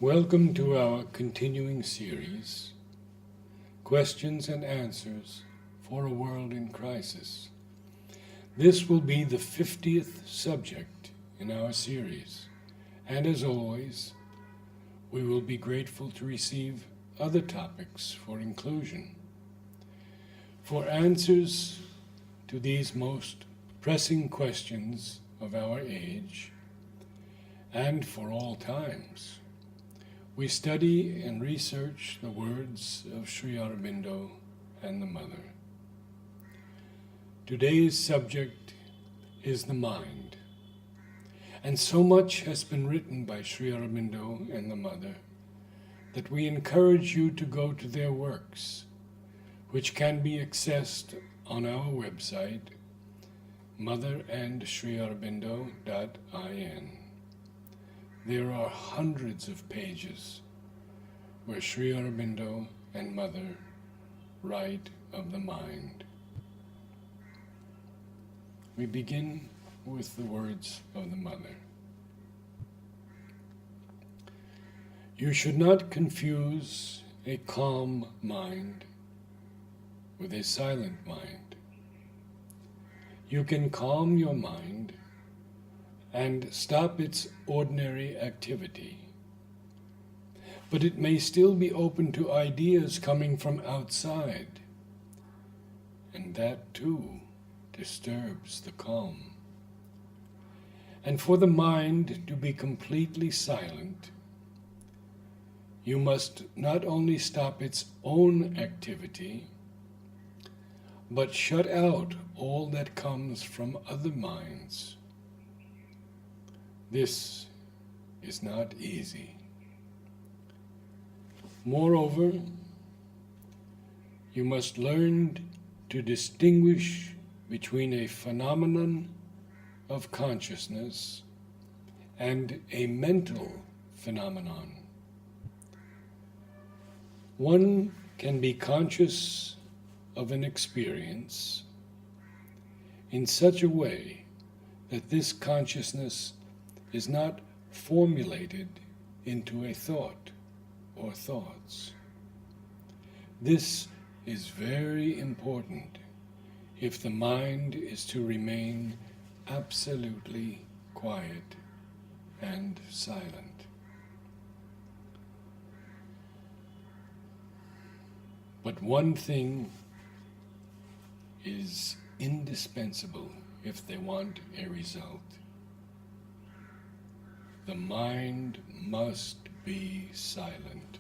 Welcome to our continuing series, Questions and Answers for a World in Crisis. This will be the 50th subject in our series, and as always, we will be grateful to receive other topics for inclusion. For answers to these most pressing questions of our age, and for all times, we study and research the words of Sri Aurobindo and the Mother. Today's subject is the mind, and so much has been written by Sri Aurobindo and the Mother that we encourage you to go to their works, which can be accessed on our website, motherandsriaurobindo.in. There are hundreds of pages where Sri Aurobindo and Mother write of the mind. We begin with the words of the Mother. You should not confuse a calm mind with a silent mind. You can calm your mind and stop its ordinary activity, but it may still be open to ideas coming from outside, and that too disturbs the calm. And for the mind to be completely silent, you must not only stop its own activity, but shut out all that comes from other minds. This is not easy. Moreover, you must learn to distinguish between a phenomenon of consciousness and a mental phenomenon. One can be conscious of an experience in such a way that this consciousness is not formulated into a thought or thoughts. This is very important if the mind is to remain absolutely quiet and silent. But one thing is indispensable if they want a result. The mind must be silent.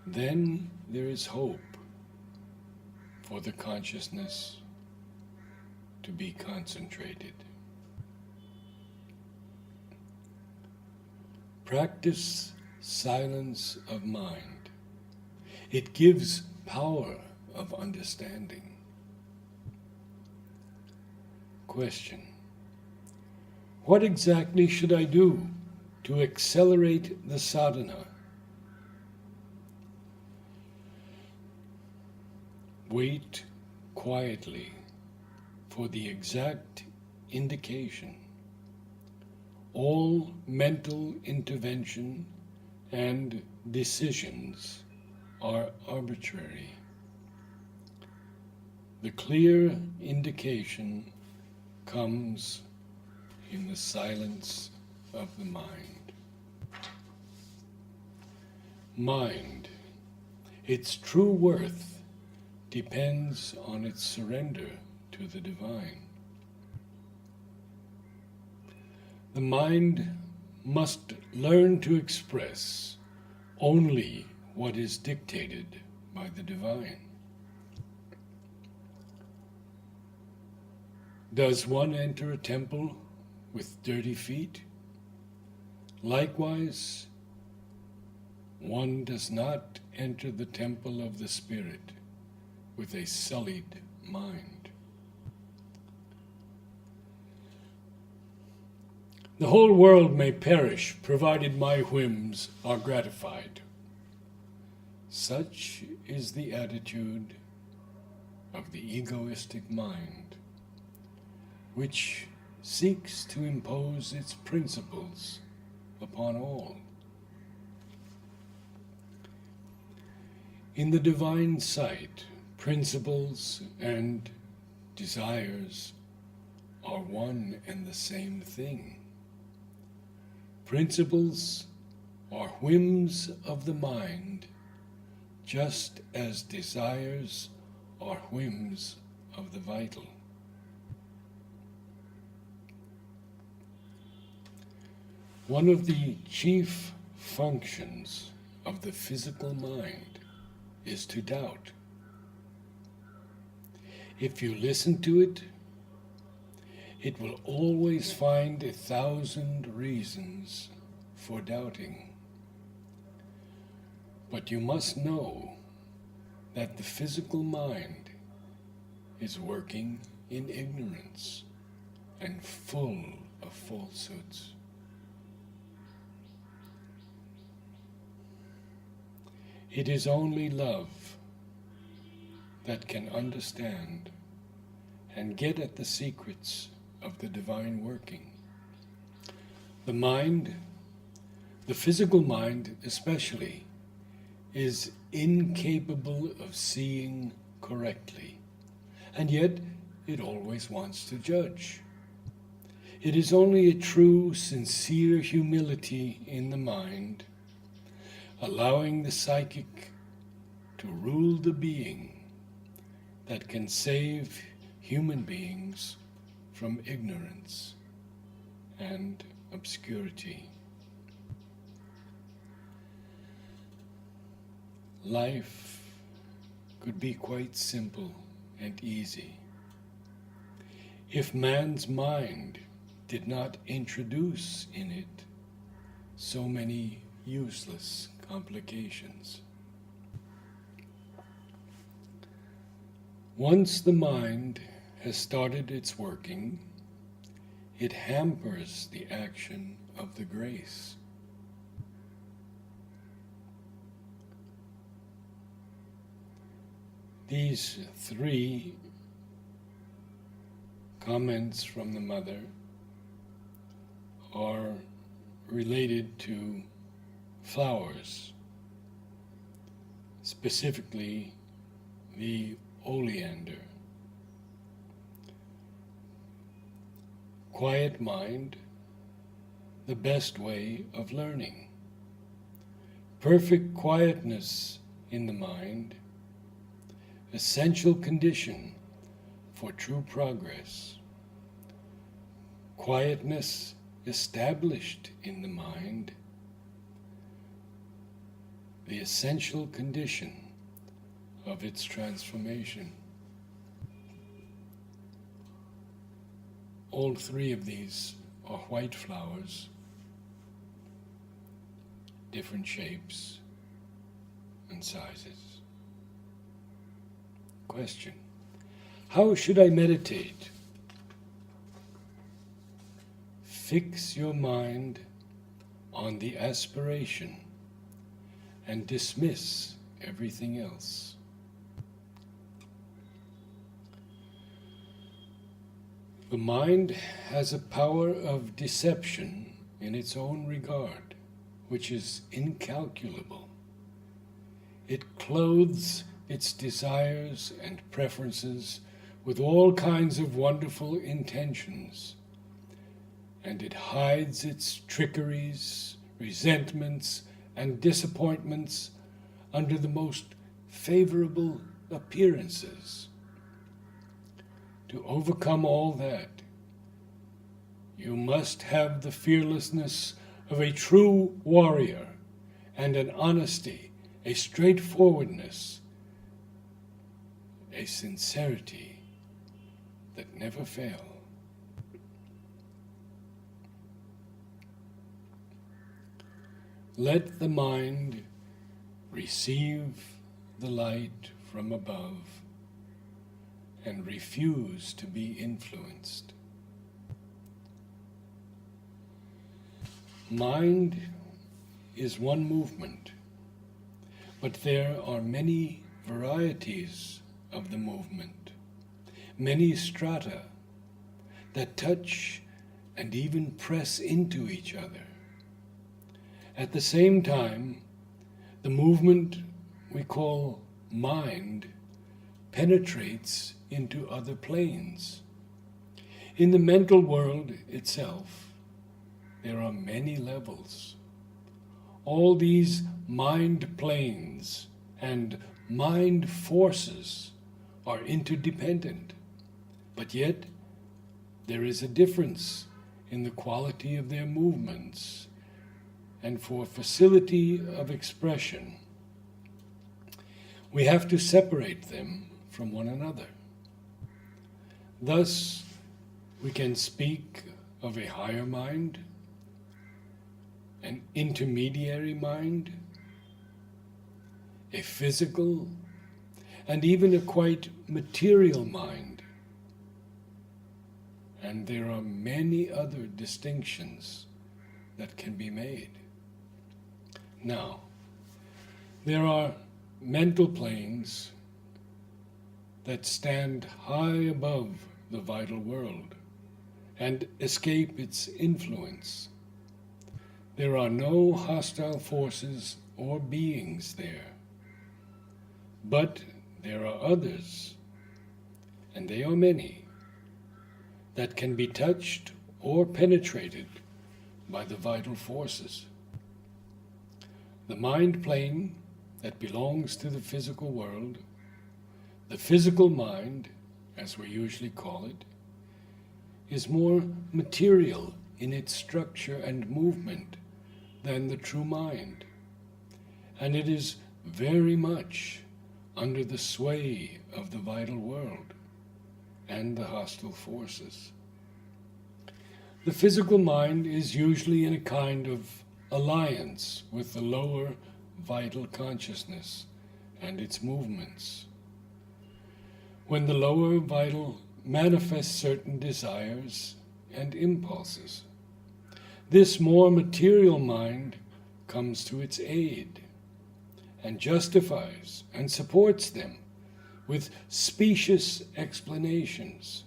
Then there is hope for the consciousness to be concentrated. Practice silence of mind. It gives power of understanding. Question: what exactly should I do to accelerate the sadhana? Wait quietly for the exact indication. All mental intervention and decisions are arbitrary. The clear indication comes in the silence of the mind. Mind, its true worth depends on its surrender to the divine. The mind must learn to express only what is dictated by the divine. Does one enter a temple with dirty feet? Likewise, one does not enter the temple of the Spirit with a sullied mind. The whole world may perish, provided my whims are gratified. Such is the attitude of the egoistic mind, which seeks to impose its principles upon all. In the divine sight, principles and desires are one and the same thing. Principles are whims of the mind, just as desires are whims of the vital. One of the chief functions of the physical mind is to doubt. If you listen to it, it will always find 1,000 reasons for doubting. But you must know that the physical mind is working in ignorance and full of falsehoods. It is only love that can understand and get at the secrets of the divine working. The mind, the physical mind especially, is incapable of seeing correctly, and yet it always wants to judge. It is only a true, sincere humility in the mind, allowing the psychic to rule the being, that can save human beings from ignorance and obscurity. Life could be quite simple and easy if man's mind did not introduce in it so many useless complications. Once the mind has started its working, it hampers the action of the grace. These 3 comments from the Mother are related to flowers, specifically the oleander. Quiet mind, the best way of learning. Perfect quietness in the mind, essential condition for true progress. Quietness established in the mind, the essential condition of its transformation. All 3 of these are white flowers, different shapes and sizes. Question: how should I meditate? Fix your mind on the aspiration and dismiss everything else. The mind has a power of deception in its own regard, which is incalculable. It clothes its desires and preferences with all kinds of wonderful intentions, and it hides its trickeries, resentments, and disappointments under the most favorable appearances. To overcome all that, you must have the fearlessness of a true warrior and an honesty, a straightforwardness, a sincerity that never fail. Let the mind receive the light from above and refuse to be influenced. Mind is one movement, but there are many varieties of the movement, many strata that touch and even press into each other. At the same time, the movement we call mind penetrates into other planes. In the mental world itself, there are many levels. All these mind planes and mind forces are interdependent, but yet there is a difference in the quality of their movements, and for facility of expression, we have to separate them from one another. Thus, we can speak of a higher mind, an intermediary mind, a physical, and even a quite material mind. And there are many other distinctions that can be made. Now, there are mental planes that stand high above the vital world and escape its influence. There are no hostile forces or beings there. But there are others, and they are many, that can be touched or penetrated by the vital forces. The mind plane that belongs to the physical world, the physical mind, as we usually call it, is more material in its structure and movement than the true mind, and it is very much under the sway of the vital world and the hostile forces. The physical mind is usually in a kind of alliance with the lower vital consciousness and its movements. When the lower vital manifests certain desires and impulses, this more material mind comes to its aid and justifies and supports them with specious explanations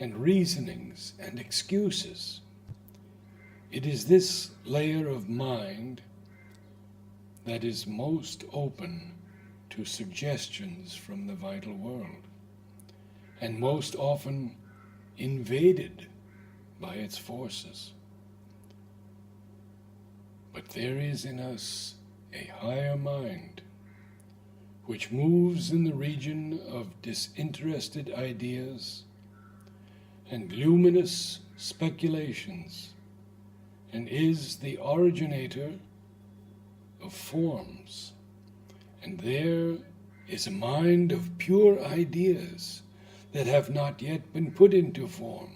and reasonings and excuses. It is this layer of mind that is most open to suggestions from the vital world, and most often invaded by its forces. But there is in us a higher mind, which moves in the region of disinterested ideas and luminous speculations, and is the originator of forms. And there is a mind of pure ideas that have not yet been put into form.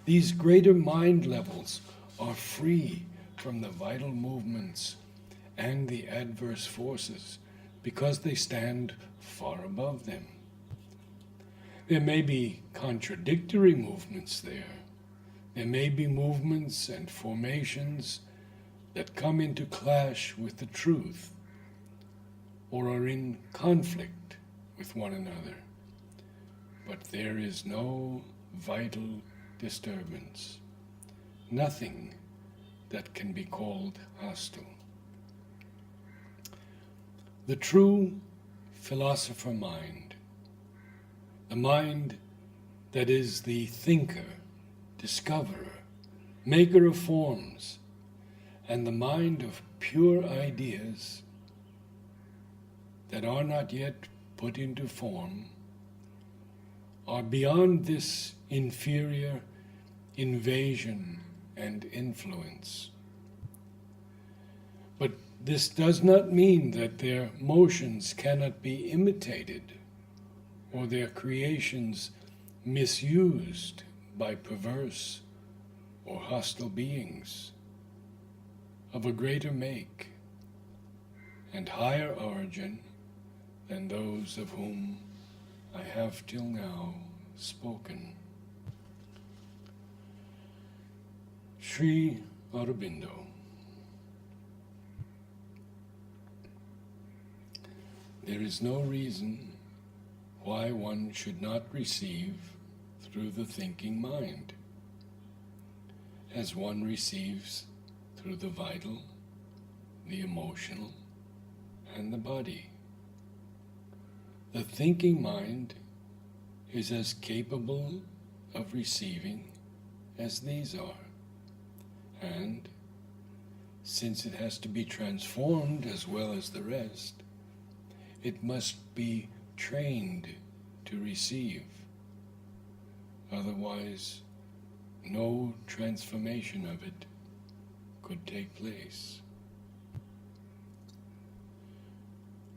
These greater mind levels are free from the vital movements and the adverse forces, because they stand far above them. There may be contradictory movements there. There may be movements and formations that come into clash with the truth, or are in conflict with one another. But there is no vital disturbance, nothing that can be called hostile. The true philosopher mind, the mind that is the thinker, discoverer, maker of forms, and the mind of pure ideas that are not yet put into form, are beyond this inferior invasion and influence. But this does not mean that their motions cannot be imitated or their creations misused by perverse or hostile beings of a greater make and higher origin than those of whom I have till now spoken. Sri Aurobindo. There is no reason why one should not receive through the thinking mind, as one receives through the vital the emotional, and the body. The thinking mind is as capable of receiving as these are, and since it has to be transformed as well as the rest, it must be trained to receive. Otherwise, no transformation of it could take place.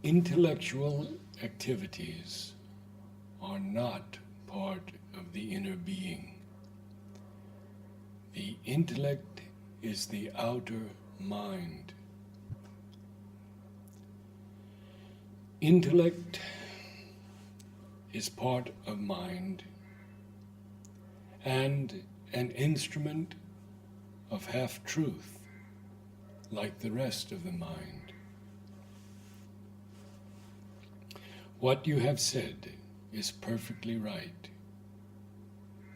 Intellectual activities are not part of the inner being. The intellect is the outer mind. Intellect is part of mind and an instrument of half-truth, like the rest of the mind. What you have said is perfectly right.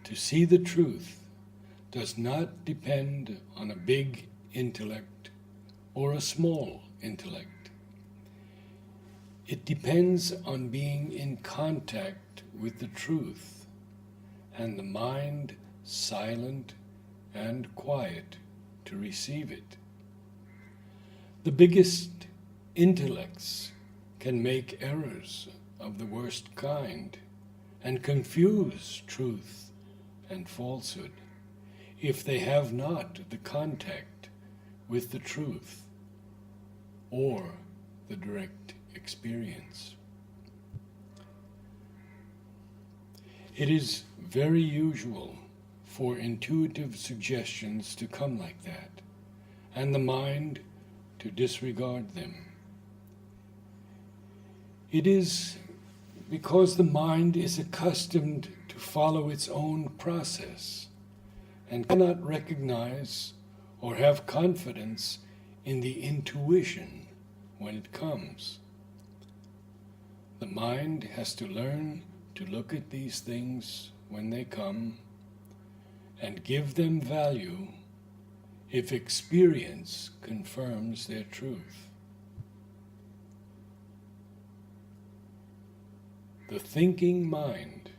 To see the truth does not depend on a big intellect or a small intellect. It depends on being in contact with the truth and the mind silent and quiet to receive it. The biggest intellects can make errors of the worst kind and confuse truth and falsehood if they have not the contact with the truth or the direct experience. It is very usual for intuitive suggestions to come like that, and the mind to disregard them. It is because the mind is accustomed to follow its own process and cannot recognize or have confidence in the intuition when it comes. The mind has to learn to look at these things when they come and give them value if experience confirms their truth. The thinking mind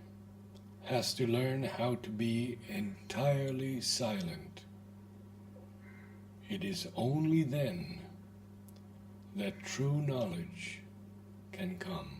has to learn how to be entirely silent. It is only then that true knowledge can come.